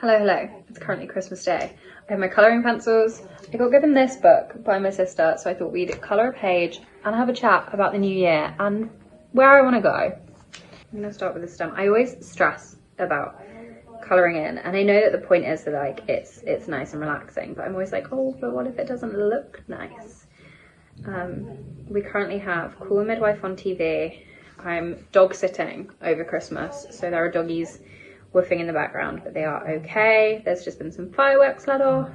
Hello, hello. It's currently Christmas Day. I have my colouring pencils. I got given this book by my sister, so I thought we'd colour a page and have a chat about the new year and where I want to go. I'm going to start with the stem. I always stress about colouring in, and I know that the point is that like it's nice and relaxing, but I'm always like, oh, but what if it doesn't look nice? We currently have Call Midwife on TV. I'm dog sitting over Christmas, so there are doggies woofing in the background, but they are okay. There's just been some fireworks let off,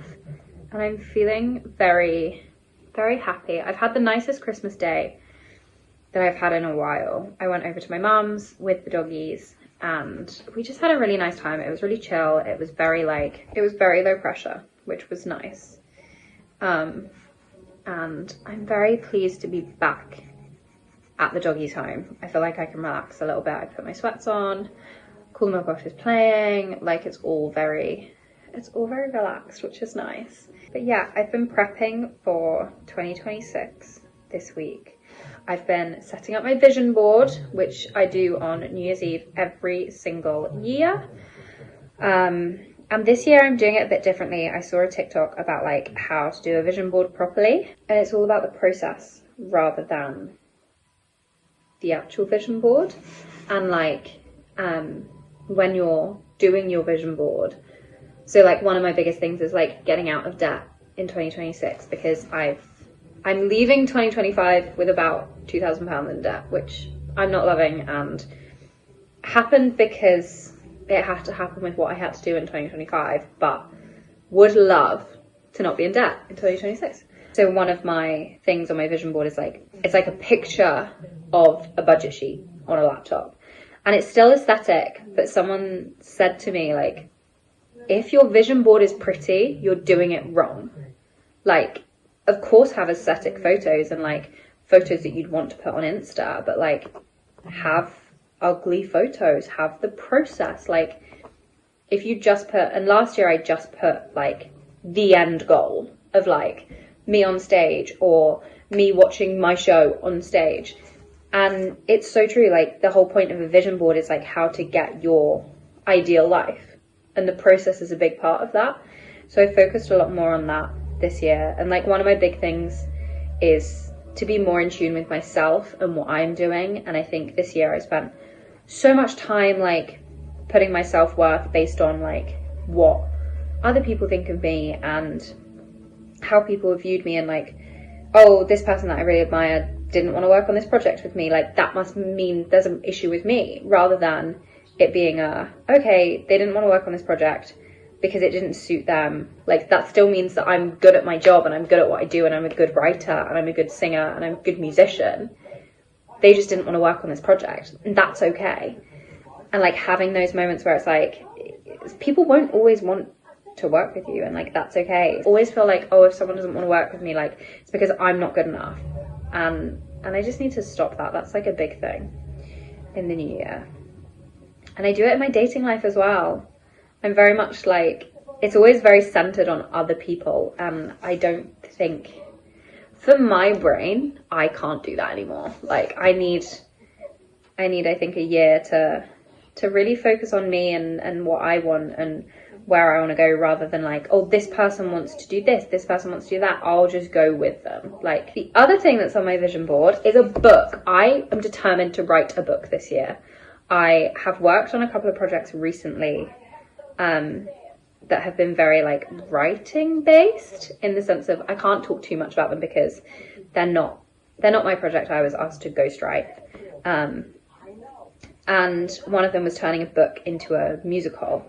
and I'm feeling very, very happy. I've had the nicest Christmas day that I've had in a while. I went over to my mum's with the doggies, and we just had a really nice time. It was really chill. It was very low pressure, which was nice. And I'm very pleased to be back at the doggies' home. I feel like I can relax a little bit. I put my sweats on. Cool Midwife is playing. Like it's all very relaxed, which is nice. But yeah, I've been prepping for 2026 this week. I've been setting up my vision board, which I do on New Year's Eve every single year. And this year I'm doing it a bit differently. I saw a TikTok about like how to do a vision board properly, and it's all about the process rather than the actual vision board. And like when you're doing your vision board, so like one of my biggest things is like getting out of debt in 2026, because I'm leaving 2025 with about £2,000 in debt, which I'm not loving, and happened because it had to happen with what I had to do in 2025, but would love to not be in debt in 2026. So one of my things on my vision board is like, it's like a picture of a budget sheet on a laptop. And it's still aesthetic, but someone said to me, like, if your vision board is pretty, you're doing it wrong. Like, of course have aesthetic photos and like photos that you'd want to put on Insta, but like have ugly photos, have the process. Like if you just put, and last year I just put like the end goal of like me on stage or me watching my show on stage. And it's so true, like the whole point of a vision board is like how to get your ideal life, and the process is a big part of that. So I focused a lot more on that this year, and like one of my big things is to be more in tune with myself and what I'm doing. And I think this year I spent so much time like putting my self-worth based on like what other people think of me and how people have viewed me, and like, oh, this person that I really admire didn't want to work on this project with me, like that must mean there's an issue with me, rather than it being okay, they didn't want to work on this project because it didn't suit them. Like that still means that I'm good at my job and I'm good at what I do and I'm a good writer and I'm a good singer and I'm a good musician. They just didn't want to work on this project, and that's okay. And like having those moments where it's like people won't always want to work with you, and like that's okay. I always feel like, oh, if someone doesn't want to work with me, like it's because I'm not good enough. And I just need to stop that. That's like a big thing in the new year. And I do it in my dating life as well. I'm very much like, it's always very centered on other people, and I don't think, for my brain, I can't do that anymore. Like I need I think a year to really focus on me and what I want and where I want to go, rather than like, oh, this person wants to do this person wants to do that, I'll just go with them. Like the other thing that's on my vision board is a book. I am determined to write a book this year. I have worked on a couple of projects recently that have been very like writing based, in the sense of I can't talk too much about them because they're not my project. I was asked to ghostwrite. And one of them was turning a book into a musical.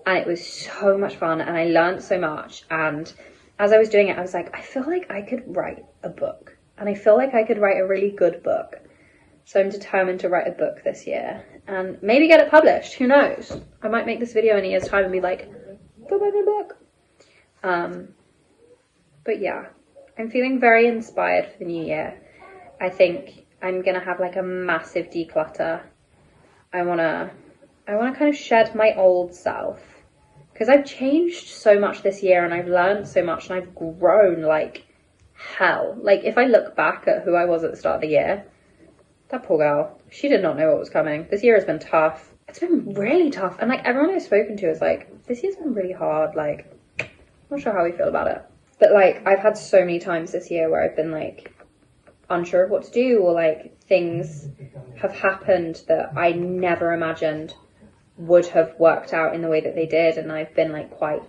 And it was so much fun, and I learned so much. And as I was doing it, I was like, I feel like I could write a book, and I feel like I could write a really good book. So I'm determined to write a book this year and maybe get it published. Who knows? I might make this video in a year's time and be like, go buy my book. But yeah, I'm feeling very inspired for the new year. I think I'm going to have like a massive declutter. I want to kind of shed my old self, because I've changed so much this year and I've learned so much and I've grown like hell. Like if I look back at who I was at the start of the year, that poor girl, she did not know what was coming. This year has been tough. it's been really tough. And like everyone I've spoken to is like, this year's been really hard. Like, I'm not sure how we feel about it. But like, I've had so many times this year where I've been like unsure of what to do, or like things have happened that I never imagined would have worked out in the way that they did. And I've been like quite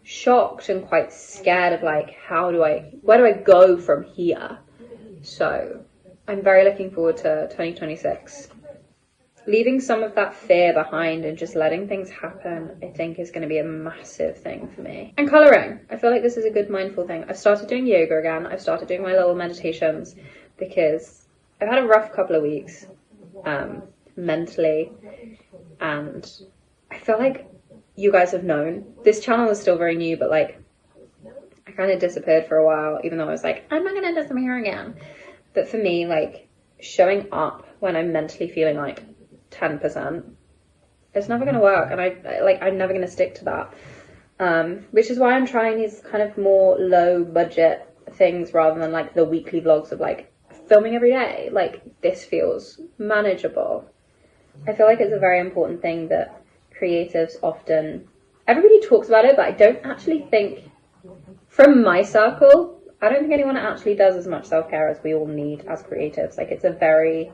shocked and quite scared of like, where do I go from here? So I'm very looking forward to 2026. Leaving some of that fear behind and just letting things happen, I think, is going to be a massive thing for me. And colouring. I feel like this is a good mindful thing. I've started doing yoga again. I've started doing my little meditations because I've had a rough couple of weeks mentally. And I feel like you guys have known. This channel is still very new, but like I kind of disappeared for a while, even though I was like, I'm not going to disappear again. But for me, like showing up when I'm mentally feeling like 10%, it's never going to work. And I'm never going to stick to that. Which is why I'm trying these kind of more low budget things rather than like the weekly vlogs of like filming every day. Like this feels manageable. I feel like it's a very important thing that creatives often, everybody talks about it, but I don't actually think, from my circle, I don't think anyone actually does as much self-care as we all need as creatives. Like it's a very,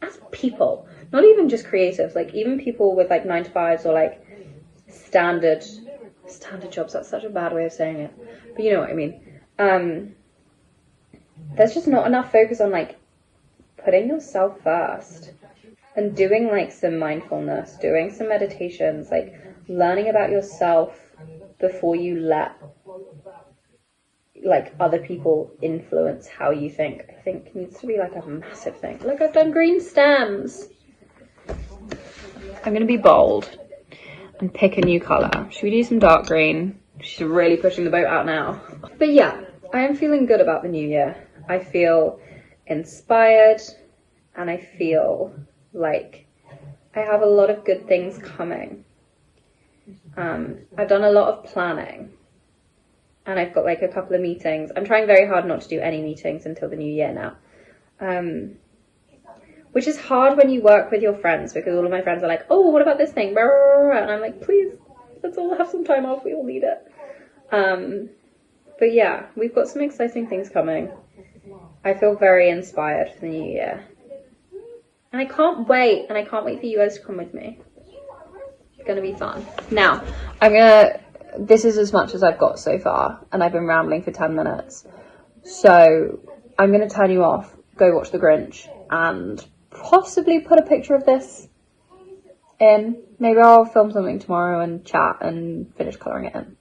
as people, not even just creatives, like even people with like 9 to 5s or like standard jobs. That's such a bad way of saying it, but you know what I mean. There's just not enough focus on like putting yourself first and doing like some mindfulness, doing some meditations, like learning about yourself before you let like other people influence how you think. I think needs to be like a massive thing. Look, I've done green stems. I'm gonna be bold and pick a new colour. Should we do some dark green? She's really pushing the boat out now. But yeah, I am feeling good about the new year. I feel inspired and I feel like I have a lot of good things coming. I've done a lot of planning and I've got like a couple of meetings. I'm trying very hard not to do any meetings until the new year now. Which is hard when you work with your friends, because all of my friends are like, oh, what about this thing? And I'm like, please, let's all have some time off. We all need it. But yeah, we've got some exciting things coming. I feel very inspired for the new year. And I can't wait. And I can't wait for you guys to come with me. It's going to be fun. Now, this is as much as I've got so far. And I've been rambling for 10 minutes. So I'm going to turn you off, go watch The Grinch, and possibly put a picture of this in. Maybe I'll film something tomorrow and chat and finish colouring it in.